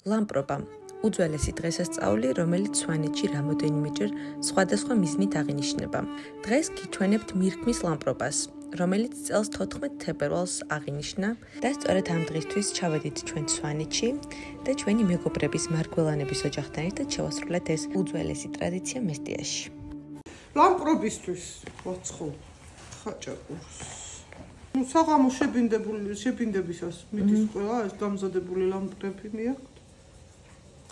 ლამპრობა უძველესი დღესასწაული, რომელიც სვანეთში რამოდენიმეჯერ სხვადასხვა მიზნით აღინიშნება. დღეს გიჩვენებთ მირქმის ლამპრობას, რომელიც წელს 14 თებერვალს აღინიშნა და სწორედ ამ დღისთვის ჩავედით ჩვენ სვანეთში და ჩვენი მეგობრების მარგველანების ოჯახთან ერთად შევასრულეთ ეს უძველესი ტრადიცია მესტიაში. ლამპრობისთვის ვაცხო ხაჭაპურს. საღამო შებინდებისას მიდის ყველა ეს დამზადებული ლამპრები მიაქვთ.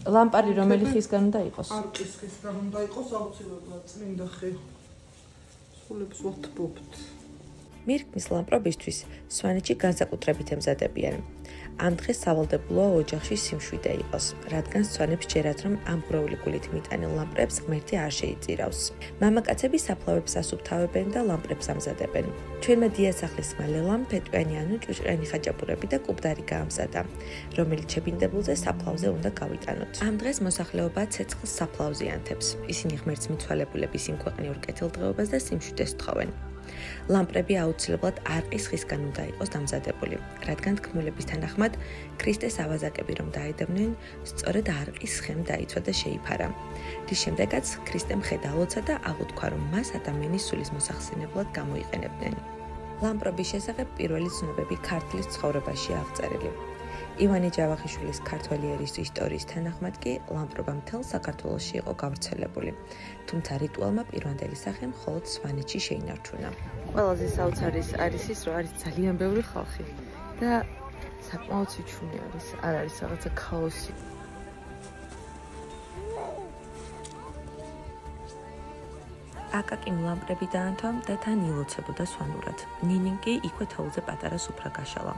ლამპარი რომელი ხისგან უნდა იყოს? არყის ხისგან უნდა იყოს, აუცილებლად წმინდა ხე. სულებს ვათბობთ. მირქმის ლამპრობისთვის სვანეთში განსაკუთრებით ემზადებიან. ამ დღეს სავალდებულოა ოჯახში სიმშვიდე იყოს, რადგან სვანებს ჯერათ, რომ ამ ღროული გულით მიტანილ ლამპრებს ღმერთი არ შეიწირავს. მამაკაცები საფლავებს ასუფთავებენ და ლამპრებს ამზადებენ. ჩვენმა დიასახლისმა ლელამ ფეტვიანი ანუ ჭუჭყენი ხაჭაპურები და კუბდარი გაამზადა, რომელიც შებინდებულზე საფლავზე უნდა გავიტანოთ. ამ დღეს მოსახლეობა ცეცხლს საფლავზე ანთებს. ისინი ღმერთს მიცვალებულების იმქვეყნიურ კეთილდღეობას და სიმშვიდეს თხოვენ. ლამპრები აუცილებლად არყის ხისგან უნდა იყოს დამზადებული, რადგან თქმულების თანახმად ქრისტეს ავაზაკები რომ დაედევნენ, სწორედ არყის ხემ დაიცვა და შეიფარა. რის შემდეგაც ქრისტემ ხე დაალოცა და აღუთქვა, რომ მას ადამიანის სულის მოსახსენებლად გამოიყენებდნენ. ლამპრობის შესახებ პირველი ცნობები ქართლის ცხოვრებაში აღწერილი. ივანე ჯავახიშვილის ქართველი ერის ისტორიის თანახმად კი ლამპრობა მთელ საქართველოში იყო გავრცელებული, თუმცა რიტუალმა პირვანდელი სახე მხოლოდ სვანეთში შეინარჩუნა. ყველაზე საოცარი არის ის, რომ არის ძალიან ბევრი ხალხი და საკმაოდ სიჩუმე არის, არ არის რაღაცა ქაოსი. აკაკიმ ლამპრები დაანთვა და თან ილოცებოდა სვანურად. ნინიმ კი იქვე თოვლზე პატარა სუფრა გაშალა.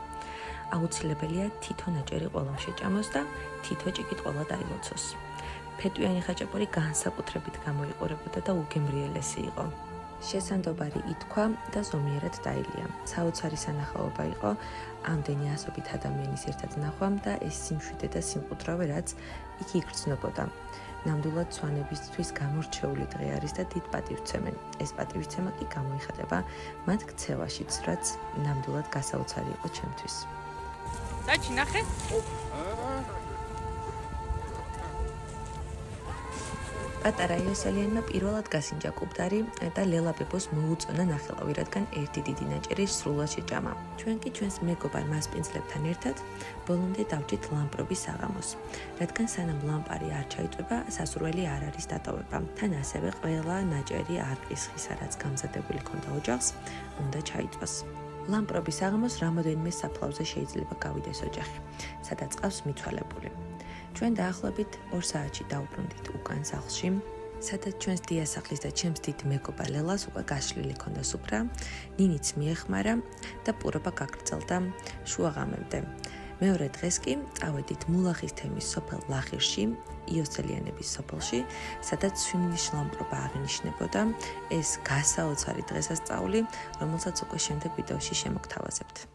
აუცილებელია თითო ნაჭერი ყველამ შეჭამოს და თითო ჭიქით ყველა დაილოცოს. ფეტვიანი ხაჭაპური განსაკუთრებით გამოიყურებოდა და უგემრიელესი იყო. შესანდობარი ითქვა და ზომიერად დაილია. საოცარი სანახაობა იყო ამდენი ასობით ადამიანის ერთად ნახვამ და ეს სიმშვიდე და სიმყუდრავე, რაც იქ იგრძნობოდა. ნამდვილად სვანებისთვის გამორჩეული დღე არის და დიდ პატივცემენ. ეს პატივცემა კი გამოიხატება მათ ქცევაშიც, რაც ნამდვილად გასაოცარი იყო ჩემთვის. დაჩი ნახე? პატარა იოსელიანმა პირველად გასინჯა კუბდარი და ლელაბებოს მოუწონა ნახელავი, რადგან ერთი დიდი ნაჭერი სრულად შეჭამა. ჩვენ კი ჩვენს მეგობარ მასპინძლებთან ერთად ბოლომდე დავჭით ლამპრობის საღამოს, რადგან სანამ ლამპარი არ ჩაიწვება, სასურველი არ არის დატოვება. თან ასევე ყველა ნაჭერი არყის ხისა, რაც გამზადებული ქონდა ოჯახს, უნდა ჩაიწვას. ლამპრობის საღამოს რამოდენიმე საფლავზე შეიძლება გავიდეს ოჯახი, სადაც ყავს მიცვალებული. ჩვენ დაახლოებით 2 საათში დავბრუნდით უკან სახლში, სადაც ჩვენს დიასახლის და ჩემს დიდ მეგობარ ლელას უკვე გაშლილი ქონდა სუფრა, ნინიც მიეხმარა და პურობა გაგრძელდა შუაღამემდე. მეორე დღეს კი წავედით მულახის თემის სოფელ ლახირში, იოსელიანების სოფელში, სადაც სვიმნის ლამპრობა აღინიშნებოდა, ეს გასაოცარი დღესასწაული, რომელსაც უკვე შემდეგ ვიდეოში შემოგთავაზებთ.